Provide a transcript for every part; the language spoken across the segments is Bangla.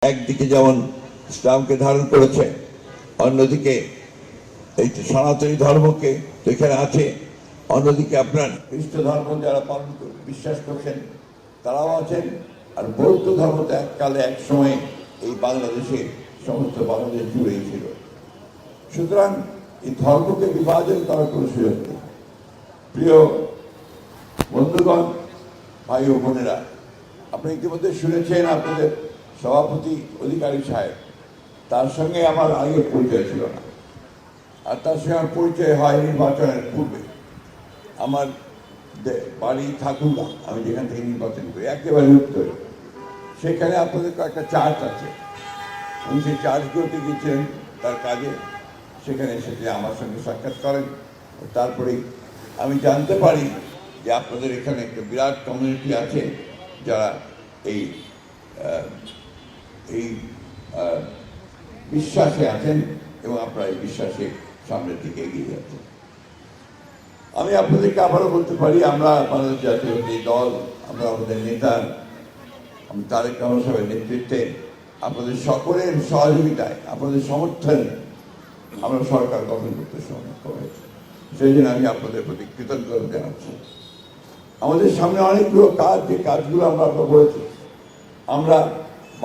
একদিকে যেমন ইসলামকে ধারণ করেছে, অন্যদিকে এই সনাতনী ধর্মকে যেখানে আছে, অন্যদিকে আপনার খ্রিস্ট ধর্ম যারা পালন বিশ্বাস করছেন তারাও আছেন, আর বৌদ্ধ ধর্ম তো এককালে এক সময় এই বাংলাদেশে সমস্ত বাংলাদেশ জুড়েই ছিল। সুতরাং এই ধর্মকে বিভাজন করার কোনো সুযোগ নেই। প্রিয় বন্ধুগণ, ভাই ও বোনেরা, আপনি ইতিমধ্যে শুনেছেন আপনাদের সভাপতি অধিকারী সাহেব, তার সঙ্গে আমার আগে পরিচয় ছিল না, আর তার সঙ্গে আমার পরিচয় হয় নির্বাচনের পূর্বে। আমার বাড়ি ঠাকুরগাঁ, আমি যেখান থেকে নির্বাচন করি একেবারে উত্তরে, সেখানে আপনাদের কয়েকটা চার্চ আছে। উনি সেই চার্চগুলোতে গিয়েছিলেন তার কাজে, সেখানে এসে আমার সঙ্গে সাক্ষাৎ করেন। তারপরেই আমি জানতে পারি যে আপনাদের এখানে একটা বিরাট কমিউনিটি আছে যারা এই বিশ্বাসে আছেন এবং আপনারা এই বিশ্বাসে সামনের দিকে এগিয়ে যাচ্ছেন। আমি আপনাদেরকে আবারও বলতে পারি, আমরা বাংলাদেশ জাতীয়তাবাদী দল, আমরা আমাদের নেতা তারেক রহমান সাহেবের নেতৃত্বে আপনাদের সকলের সহযোগিতায়, আপনাদের সমর্থনে আমরা সরকার গঠন করতে সক্ষম হয়েছি। সেই জন্য আমি আপনাদের প্রতি কৃতজ্ঞতা জানাচ্ছি। আমাদের সামনে অনেকগুলো কাজ, যে কাজগুলো আমরা করেছি, আমরা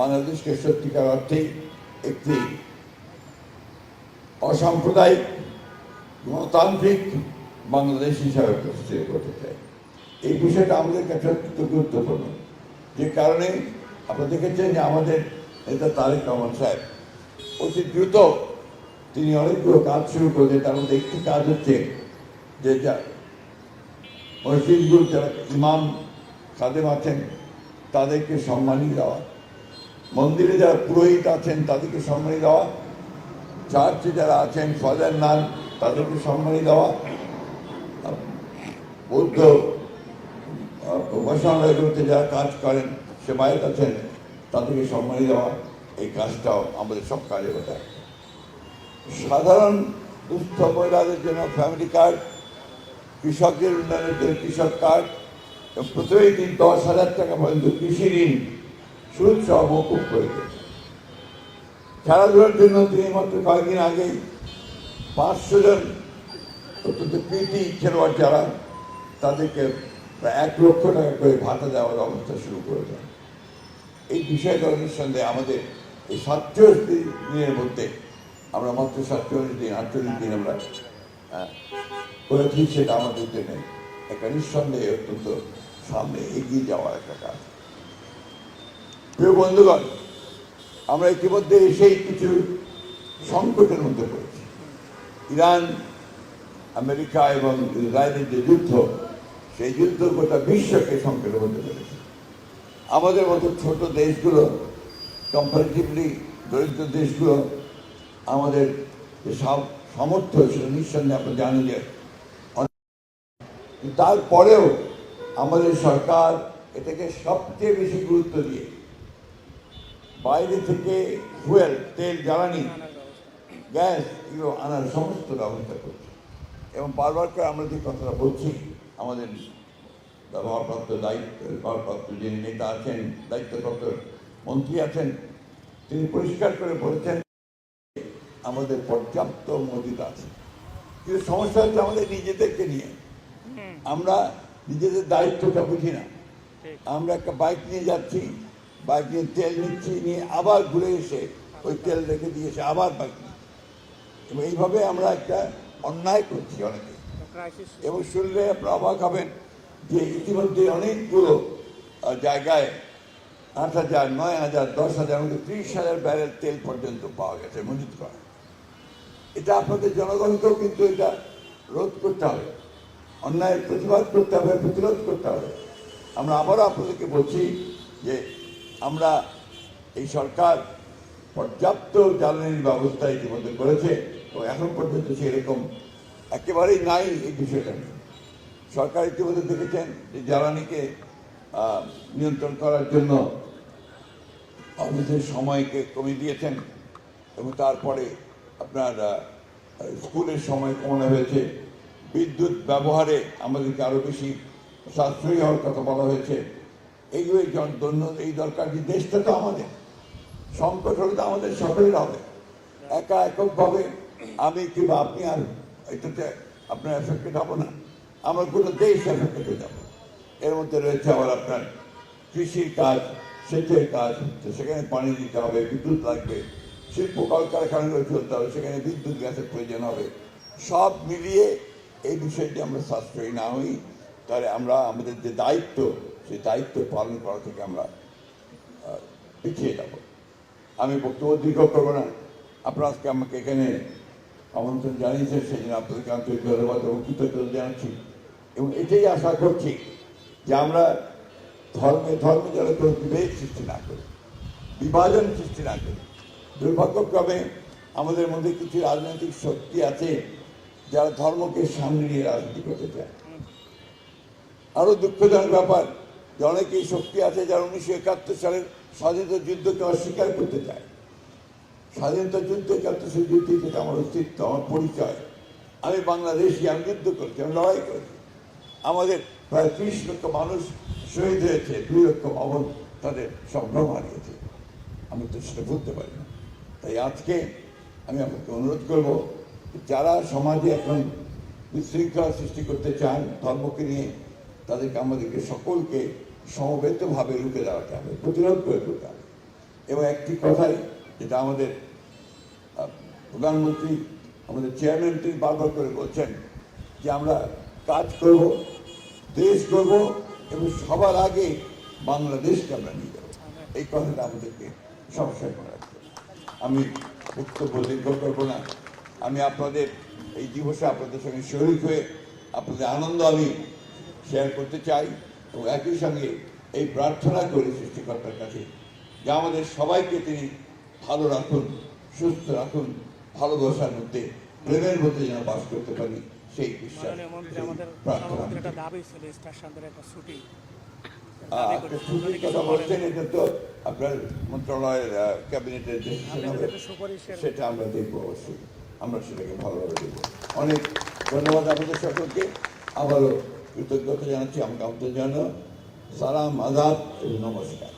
বাংলাদেশকে সত্যিকার অর্থেই একটি অসাম্প্রদায়িক গণতান্ত্রিক বাংলাদেশ হিসাবে প্রতিষ্ঠিত করতে চাই। এই বিষয়টা আমাদের কাছে অত্যন্ত গুরুত্বপূর্ণ, যে কারণে আপনারা দেখেছেন যে আমাদের নেতা তারেক রহমান সাহেব অতি দ্রুত তিনি অনেকগুলো কাজ শুরু করেছেন। তার মধ্যে একটি কাজ হচ্ছে যে মসজিদগুলো যারা ইমাম খাদেম আছেন তাদেরকে সম্মানী দেওয়া, মন্দিরে যারা পুরোহিত আছেন তাদেরকে সম্মানী দেওয়া, চার্চে যারা আছেন ফাদার নান তাদেরকে সম্মানী দেওয়া, বৌদ্ধ উপাসনালয়গুলোতে যারা কাজ করেন সেবায়ত আছেন তাদেরকে সম্মানী দেওয়া। এই কাজটাও আমাদের সব কাজে ওঠে। সাধারণ দুস্থ মহিলাদের জন্য ফ্যামিলি কার্ড, কৃষকদের উন্নয়নের জন্য কৃষক কার্ড, প্রত্যেক দিন 10,000 টাকা পর্যন্ত কৃষি ঋণ সুদ সহ মকুব করে দিয়েছে। খেলাধুলার জন্য তিনি মাত্র কয়েকদিন আগেই 500 জন অত্যন্ত কৃতি খেলোয়াড় যারা, তাদেরকে প্রায় 1 লক্ষ টাকা করে ভাতা দেওয়ার অবস্থা শুরু করেছেন। এই বিষয়টা নিঃসন্দেহে আমাদের এই 47 দিনের মধ্যে আমরা মাত্র 47 দিন 48 দিন আমরা করেছি, সেটা আমাদের জন্য একটা নিঃসন্দেহে অত্যন্ত সামনে এগিয়ে যাওয়ার একটা কাজ। প্রিয় বন্ধুগণ, আমরা ইতিমধ্যে এসেই কিছু সংকটের মধ্যে পড়েছি। ইরান, আমেরিকা এবং ইসরায়েলের যে যুদ্ধ, সেই যুদ্ধ গোটা বিশ্বকে সংকটের মধ্যে পড়েছে। আমাদের মতো ছোট দেশগুলো, কম্পারেটিভলি দরিদ্র দেশগুলো, আমাদের যে সামর্থ্য সেটা নিঃসন্দেহে আপনারা জানেন যে, তারপরেও আমাদের সরকার এটাকে সবচেয়ে বেশি গুরুত্ব দিয়ে বাইরে থেকে ফুয়েল, তেল, জ্বালানি, গ্যাস এগুলো আনার সমস্ত ব্যবস্থা করছে। এবং বারবার করে আমরা যে কথাটা বলছি, আমাদের ভারপ্রাপ্ত যিনি নেতা আছেন, দায়িত্বপ্রাপ্ত মন্ত্রী আছেন, তিনি পরিষ্কার করে বলেছেন আমাদের পর্যাপ্ত মজুদ আছে। কিন্তু সমস্যা হচ্ছে আমাদের নিজেদেরকে নিয়ে, আমরা নিজেদের দায়িত্বটা বুঝি না। আমরা একটা বাইক নিয়ে যাচ্ছি, বাইক নিয়ে তেল নিচ্ছি, নিয়ে আবার ঘুরে এসে ওই তেল রেখে দিয়ে এসে আবার বাইক নিচ্ছি, এবং এইভাবে আমরা একটা অন্যায় করছি অনেকে। এবং শুনলে আপনারা অবাক হবেন যে ইতিমধ্যে অনেকগুলো জায়গায় 8,000, 9,000, 10,000, 30,000 ব্যারেল তেল পর্যন্ত পাওয়া গেছে মজুত করা। এটা আপনাদের জনগণকেও কিন্তু এটা রোধ করতে হবে, অন্যায়ের প্রতিবাদ করতে হবে, প্রতিরোধ করতে হবে। আমরা আবারও আপনাদেরকে বলছি যে আমরা এই সরকার পর্যাপ্ত জ্বালানির ব্যবস্থা ইতিমধ্যে করেছে, এবং এখন পর্যন্ত সেরকম একেবারেই নাই এই বিষয়টা। সরকার ইতিমধ্যে দেখেছেন যে জ্বালানিকে নিয়ন্ত্রণ করার জন্য অফিসের সময়কে কমিয়ে দিয়েছেন, এবং তারপরে আপনার স্কুলের সময় কমানো হয়েছে। বিদ্যুৎ ব্যবহারে আমাদেরকে আরও বেশি সাশ্রয়ী হওয়ার কথা বলা হয়েছে। এইগুলোই এই দরকার, যে দেশটা তো আমাদের, সংকট হলে তো আমাদের সকলের হবে, একা এককভাবে আমি কিংবা আপনি আর এটাতে আপনার এফেক্টেড হবো না, আমরা গোটা দেশ এফেক্টেড হয়ে যাবো। এর মধ্যে রয়েছে আবার আপনার কৃষির কাজ, সেচের কাজ, তো সেখানে পানি দিতে হবে, বিদ্যুৎ লাগবে, শিল্প কলকারখানাগুলো চলতে হবে, সেখানে বিদ্যুৎ গ্যাসের প্রয়োজন হবে। সব মিলিয়ে এই বিষয়টি আমরা সাশ্রয়ী না হই, তাহলে আমরা আমাদের যে দায়িত্ব, সেই দায়িত্ব পালন করা থেকে আমরা পিছিয়ে যাব। আমি বক্তব্য দীর্ঘ করবো না, আপনারা আজকে আমাকে এখানে আমন্ত্রণ জানিয়েছেন, সেই জন্য আপনাদেরকে আন্তরিক ধন্যবাদ এবং কৃতজ্ঞতা জানাচ্ছি। এবং এটাই আশা করছি যে আমরা ধর্মে যেন কোনো বিভেদ সৃষ্টি না করি, বিভাজন সৃষ্টি না করি। দুর্ভাগ্যক্রমে আমাদের মধ্যে কিছু রাজনৈতিক শক্তি আছে যারা ধর্মকে সামনে নিয়ে রাজনীতি করতে চায়। আরো দুঃখজনক ব্যাপার যে অনেকেই শক্তি আছে যারা 1971 সালের স্বাধীনতা যুদ্ধকে অস্বীকার করতে চায়। স্বাধীনতা যুদ্ধ 71 যুদ্ধ যেটা আমার অস্তিত্ব, আমার পরিচয়। আমি বাংলাদেশি, আমি যুদ্ধ করেছি, আমি লড়াই করেছি। আমাদের প্রায় 30 লক্ষ মানুষ শহীদ হয়েছে, 2 লক্ষ ভবন তাদের সম্ভ্রম হারিয়েছে। আমি তো সেটা বলতে পারি না। তাই আজকে আমি আপনাকে অনুরোধ করব, যারা সমাজে এখন বিশৃঙ্খলা সৃষ্টি করতে চান ধর্মকে নিয়ে, তাদেরকে আমাদেরকে সকলকে সমবেতভাবে রুখে দাঁড়াতে হবে, প্রতিরোধ করে তুলতে হবে। এবং একটি কথাই যেটা আমাদের প্রধানমন্ত্রী, আমাদের চেয়ারম্যান তিনি বারবার করে বলছেন যে আমরা কাজ করব, দেশ করব এবং সবার আগে বাংলাদেশকে আমরা নিয়ে যাবো। এই কথাটা আমাদেরকে সবসময় মনে রাখতে হবে। আমি বক্তব্য দীর্ঘ করবো না। আমি আপনাদের এই দিবসে আপনাদের সঙ্গে শরীক হয়ে আপনাদের আনন্দ আমি শেয়ার করতে চাই এবং একই সঙ্গে এই প্রার্থনা করি সৃষ্টিকর্তার কাছে যে আমাদের সবাইকে তিনি ভালো রাখুন, সুস্থ রাখুন, ভালোবাসার মধ্যে, প্রেমের মধ্যে যেন বাস করতে পারি, সেই বিশ্বাস প্রার্থনা। ছুটির কথা বলছেন, এটা তো আপনার মন্ত্রণালয়ের ক্যাবিনেটের ডিসিশন হবে, সেটা আমরা দেখবো অবশ্যই, আমরা সেটাকে ভালোভাবে দেখবো। অনেক ধন্যবাদ আপনাদের সকলকে, আবারও কৃতজ্ঞতা জানাচ্ছি, আমাকে আমন্ত্রণ জানানো। সালাম, আদাব এবং নমস্কার।